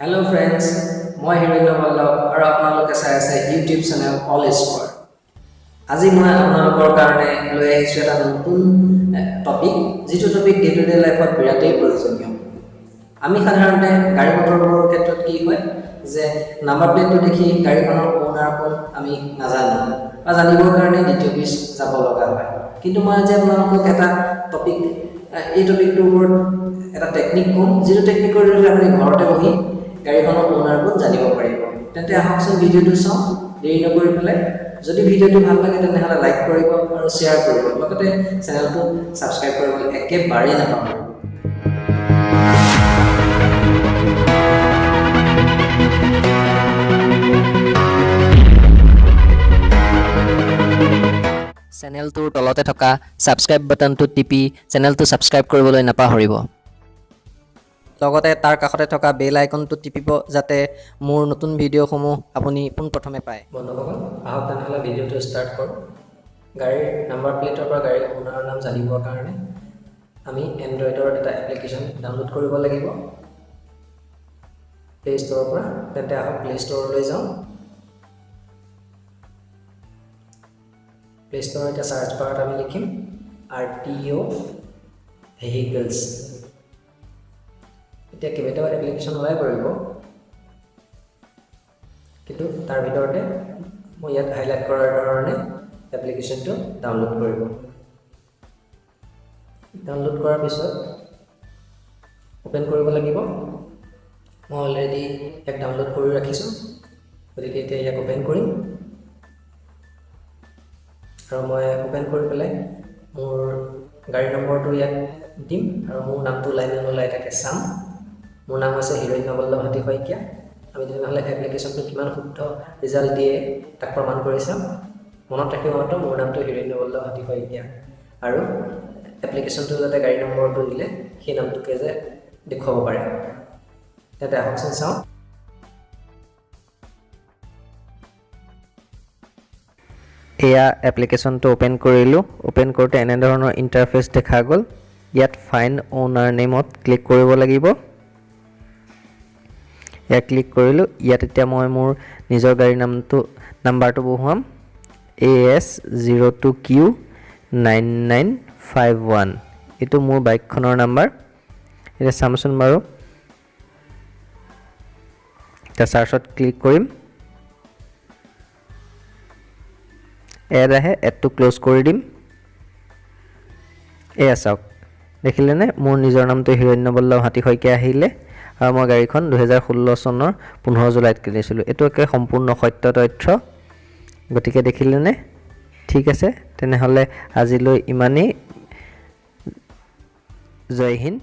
Hello friends, মই হিৰেন্দ্ৰ বল্লভ আৰু আপোনালোকে চাই আছে ইউটিউব চেনেল অল স্কোৱাৰ। আজি মই আপোনালোকৰ কাৰণে লৈ আহিছোঁ এটা নতুন টপিক, যিটো টপিক ডে টু ডে লাইফত বিৰাটেই প্ৰয়োজনীয়। আমি সাধাৰণতে গাড়ী মটৰবোৰৰ ক্ষেত্ৰত কি হয় যে নাম্বাৰ প্লেটটো দেখি গাড়ীখনৰ অ'নাৰ কোন আমি নাজানো বা জানিবৰ কাৰণে দ্বিতীয় পিছ যাব লগা হয়। কিন্তু মই আজি আপোনালোকক এটা টপিক, এই টপিকটোৰ ওপৰত এটা টেকনিক ক'ম, যিটো টেকনিকৰ জৰিয়তে আপুনি ঘৰতে বহি গাড়ীখনৰ অ'নাৰ কোন জানিব পাৰিব। তেন্তে আহকচোন ভিডিঅ'টো চাওঁ, দেৰি নকৰি পেলাই। যদি ভিডিঅ'টো ভাল লাগে তেনেহ'লে লাইক কৰিব আৰু শ্বেয়াৰ কৰিব, লগতে চেনেলটো ছাবস্ক্ৰাইব কৰিবলৈ একেবাৰেই নাপাহৰিব। চেনেলটোৰ তলতে থকা ছাবস্ক্ৰাইব বাটনটোত টিপি চেনেলটো ছাবস্ক্ৰাইব কৰিবলৈ নাপাহৰিব। লগতে তাৰ কাষতে থকা বেল আইকনটো টিপিব, যাতে মোৰ নতুন ভিডিঅ'সমূহ আপুনি পোনপ্ৰথমে পায়। বন্ধুসকল, আহক তেনেহ'লে ভিডিঅ'টো ষ্টাৰ্ট কৰোঁ। গাড়ীৰ নাম্বাৰ প্লেটৰ পৰা গাড়ীৰ অ'নাৰৰ নাম জানিবৰ কাৰণে আমি এণ্ড্ৰইডৰ এটা এপ্লিকেশ্যন ডাউনলোড কৰিব লাগিব প্লে ষ্ট'ৰৰ পৰা। তেন্তে আহক প্লে ষ্ট'ৰলৈ যাওঁ। প্লে ষ্ট'ৰৰ এতিয়া চাৰ্চ বাৰত আমি লিখিম RTO ভেহিকলছ। এতিয়া কেইবাটাও এপ্লিকেশ্যন ওলাই পৰিব, কিন্তু তাৰ ভিতৰতে মই ইয়াত হাইলাইট কৰাৰ ধৰণে এপ্লিকেশ্যনটো ডাউনলোড কৰিব। ডাউনলোড কৰাৰ পিছত অ'পেন কৰিব লাগিব। মই অলৰেডি ইয়াক ডাউনলোড কৰি ৰাখিছোঁ, গতিকে এতিয়া ইয়াক অ'পেন কৰিম। আৰু মই অ'পেন কৰি পেলাই মোৰ গাড়ী নম্বৰটো ইয়াত দিম আৰু মোৰ নামটো ওলাই নে নোলাই তাকে চাম। মোৰ নাম হৈছে হিৰণ্য বল্লভ হাতী শইকীয়া। আমি তেনেহ'লে এপ্লিকেশ্যনটো কিমান শুদ্ধ ৰিজাল্ট দিয়ে তাক প্ৰমাণ কৰি চাম। মনত ৰাখিব মাত্ৰ মোৰ নামটো হিৰণ্য বল্লভ হাতী শইকীয়া, আৰু এপ্লিকেশ্যনটো যাতে গাড়ী নম্বৰটো দিলে সেই নামটোকে যে দেখুৱাব পাৰে। তেন্তে আহকচোন চাওঁ। এয়া এপ্লিকেশ্যনটো অ'পেন কৰিলোঁ। অ'পেন কৰোঁতে এনেধৰণৰ ইণ্টাৰফেচ দেখা গ'ল। ইয়াত ফাইণ্ড অ'নাৰ নেমত ক্লিক কৰিব লাগিব। ইয়াত ক্লিক কৰিলোঁ। ইয়াত এতিয়া মই মোৰ নিজৰ গাড়ীৰ নাম্বাৰটো বহুৱাম, AS02Q9951। এইটো মোৰ বাইকখনৰ নাম্বাৰ। এতিয়া চামচোন বাৰু। এতিয়া চাৰ্চত ক্লিক কৰিম। এড আহে, এডটো ক্ল'জ কৰি দিম। এয়া চাওক, দেখিলেনে মোৰ নিজৰ নামটো হিৰণ্য বল্লভ হাতী শইকীয়া আহিলে, আৰু মই গাড়ীখন 2016 চনৰ 15 জুলাইত কিনিছিলোঁ। এইটো একে সম্পূৰ্ণ সত্য তথ্য। গতিকে দেখিলেনে? ঠিক আছে, তেনেহ'লে আজিলৈ ইমানেই। জয় হিন্দ।